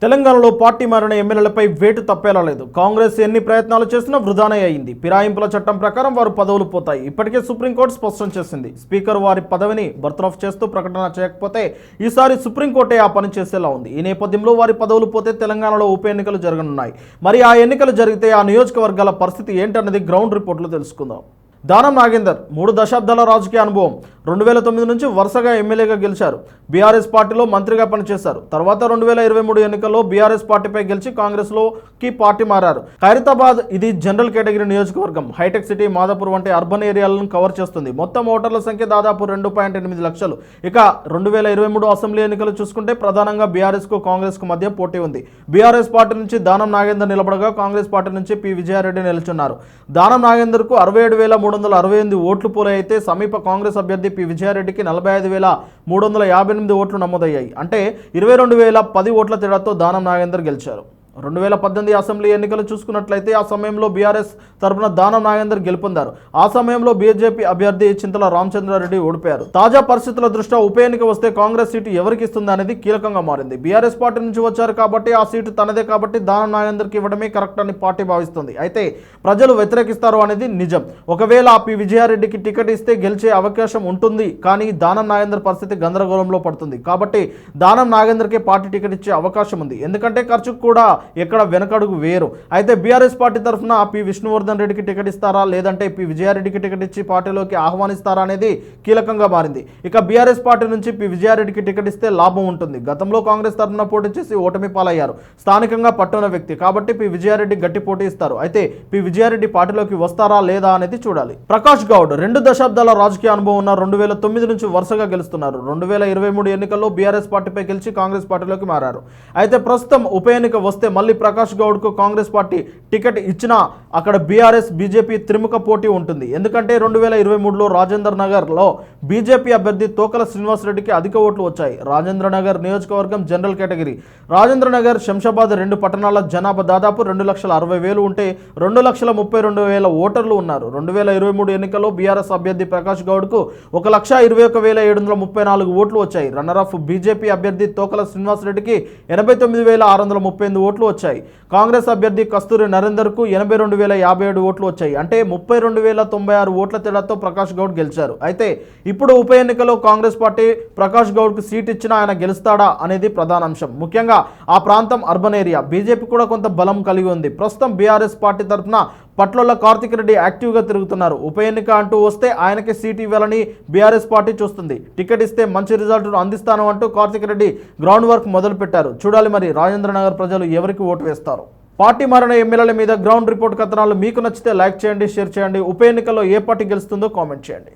తెలంగాణలో పార్టీ మారిన ఎమ్మెల్యేలపై వేటు తప్పేలా లేదు. కాంగ్రెస్ ఎన్ని ప్రయత్నాలు చేసినా వృధానే అయింది. ఫిరాయింపుల చట్టం ప్రకారం వారు పదవులు పోతాయి. ఇప్పటికే సుప్రీంకోర్టు స్పష్టం చేసింది. స్పీకర్ వారి పదవిని బర్తరఫ్ చేస్తూ ప్రకటన చేయకపోతే ఈసారి సుప్రీంకోర్టే ఆ పని చేసేలా ఉంది. ఈ నేపథ్యంలో వారి పదవులు పోతే తెలంగాణలో ఉప ఎన్నికలు జరగనున్నాయి. మరి ఆ ఎన్నికలు జరిగితే ఆ నియోజకవర్గాల పరిస్థితి ఏంటన్నది గ్రౌండ్ రిపోర్ట్లో తెలుసుకుందాం. దానం నాగేందర్ 3 దశాబ్దాల రాజకీయ అనుభవం. 2009 నుంచి వరుసగా ఎమ్మెల్యేగా గెలిచారు. బీఆర్ఎస్ పార్టీలో మంత్రిగా పనిచేశారు. తర్వాత 2023 ఎన్నికల్లో బీఆర్ఎస్ పార్టీపై గెలిచి కాంగ్రెస్లోకి పార్టీ మారారు. ఖైరతాబాద్ ఇది జనరల్ కేటగిరీ నియోజకవర్గం. హైటెక్ సిటీ, మాదాపూర్ వంటి అర్బన్ ఏరియాలను కవర్ చేస్తుంది. మొత్తం ఓటర్ల సంఖ్య దాదాపు 2.8 లక్షలు. ఇక 2023 అసెంబ్లీ ఎన్నికలు చూసుకుంటే ప్రధానంగా బీఆర్ఎస్కు కాంగ్రెస్కు మధ్య పోటీ ఉంది. బీఆర్ఎస్ పార్టీ నుంచి దానం నాగేందర్ నిలబడగా కాంగ్రెస్ పార్టీ నుంచి పి విజయారెడ్డి నిలుచున్నారు. దానం నాగేందర్కు 67,368 ఓట్లు పోలైతే సమీప కాంగ్రెస్ అభ్యర్థి పి విజయారెడ్డికి 45,358 ఓట్లు నమోదయ్యాయి. అంటే 22,010 ఓట్ల తేడాతో దానం నాగేందర్ గెలిచారు. 2018 అసెంబ్లీ ఎన్నికలు చూసుకున్నట్లయితే ఆ సమయంలో బీఆర్ఎస్ తరఫున దానం నాగేందర్ గెలుపొందారు. ఆ సమయంలో బీజేపీ అభ్యర్థి చింతల రామచంద్రారెడ్డి ఓడిపోయారు. తాజా పరిస్థితుల దృష్ట్యా ఉప ఎన్నిక వస్తే కాంగ్రెస్ సీటు ఎవరికి ఇస్తుంది అనేది కీలకంగా మారింది. బీఆర్ఎస్ పార్టీ నుంచి వచ్చారు కాబట్టి ఆ సీటు తనదే కాబట్టి దానం నాగేందర్కి ఇవ్వడమే కరెక్ట్ అని పార్టీ భావిస్తుంది. అయితే ప్రజలు వ్యతిరేకిస్తారు అనేది నిజం. ఒకవేళ పి విజయారెడ్డికి టికెట్ ఇస్తే గెలిచే అవకాశం ఉంటుంది. కానీ దానం నాగేందర్ పరిస్థితి గందరగోళంలో పడుతుంది. కాబట్టి దానం నాగేందర్కే పార్టీ టికెట్ ఇచ్చే అవకాశం ఉంది. ఎందుకంటే ఖర్చుకు కూడా ఎక్కడ వెనకడుగు వేరు. అయితే బీఆర్ఎస్ పార్టీ తరఫున పి విష్ణువర్ధన్ రెడ్డికి టికెట్ ఇస్తారా లేదంటే పి విజయారెడ్డికి టికెట్ ఇచ్చి పార్టీలోకి ఆహ్వానిస్తారా అనేది కీలకంగా మారింది. ఇక బీఆర్ఎస్ పార్టీ నుంచి పి విజయారెడ్డికి టికెట్ ఇస్తే లాభం ఉంటుంది. గతంలో కాంగ్రెస్ తరఫున పోటీ చేసి ఓటమి పాలయ్యారు. స్థానికంగా పట్టున్న వ్యక్తి కాబట్టి పి విజయారెడ్డి గట్టి పోటీ ఇస్తారు. అయితే పి విజయారెడ్డి పార్టీలోకి వస్తారా లేదా అనేది చూడాలి. ప్రకాష్ గౌడ్ 2 దశాబ్దాల రాజకీయ అనుభవం ఉన్న 2009 నుంచి వరుసగా గెలుస్తున్నారు. 2023 ఎన్నికల్లో బీఆర్ఎస్ పార్టీపై గెలిచి కాంగ్రెస్ పార్టీలోకి మారారు. అయితే ప్రస్తుతం ఉప ఎన్నిక వస్తే మళ్ళీ ప్రకాష్ గౌడ్కు కాంగ్రెస్ పార్టీ టికెట్ ఇచ్చినా అక్కడ బీఆర్ఎస్ బీజేపీ త్రిముఖ పోటీ ఉంటుంది. ఎందుకంటే 2023లో రాజేంద్ర నగర్లో బీజేపీ అభ్యర్థి తోకల శ్రీనివాసరెడ్డికి అధిక ఓట్లు వచ్చాయి. రాజేంద్ర నగర్ నియోజకవర్గం జనరల్ కేటగిరీ. రాజేంద్ర నగర్, శంషాబాద్ 2 పట్టణాల జనాభా దాదాపు 2,60,000 ఉంటే 2,32,000 ఓటర్లు ఉన్నారు. 2023 ఎన్నికల్లో బీఆర్ఎస్ అభ్యర్థి ప్రకాష్ గౌడ్కు 1,21,734 ఓట్లు వచ్చాయి. రన్నరఫ్ బీజేపీ అభ్యర్థి తోకల శ్రీనివాసరెడ్డికి 89,638 ఓట్లు వచ్చాయి. కాంగ్రెస్ అభ్యర్థి కస్తూరి నరేందర్కు 82,057 ఓట్లు వచ్చాయి. అంటే 32,096 ఓట్ల తేడాతో ప్రకాష్ గౌడ్ గెలిచారు. అయితే ఇప్పుడు ఉప ఎన్నికలో కాంగ్రెస్ పార్టీ ప్రకాష్ గౌడ్కు సీట్ ఇచ్చినా ఆయన గెలుస్తాడా అనేది ప్రధాన అంశం. ముఖ్యంగా ఆ ప్రాంతం అర్బన్ ఏరియా. బీజేపీ కూడా కొంత బలం కలిగి ఉంది. ప్రస్తుతం బీఆర్ఎస్ పార్టీ తరఫున పట్లొల్ల కార్తిక్ రెడ్డి యాక్టివ్గా తిరుగుతున్నారు. ఉప ఎన్నిక అంటూ వస్తే ఆయనకి సీట్ ఇవ్వాలని బీఆర్ఎస్ పార్టీ చూస్తుంది. టికెట్ ఇస్తే మంచి రిజల్ట్ అందిస్తాను అంటూ కార్తిక్ రెడ్డి గ్రౌండ్ వర్క్ మొదలు పెట్టారు. చూడాలి మరి రాజేంద్ర నగర్ ప్రజలు ఎవరికి ఓటు వేస్తారు. పార్టీ మారిన ఎమ్మెల్యేల మీద గ్రౌండ్ రిపోర్ట్ కథనాలు మీకు నచ్చితే లైక్ చేయండి, షేర్ చేయండి. ఉప ఎన్నికల్లో ఏ పార్టీ గెలుస్తుందో కామెంట్ చేయండి.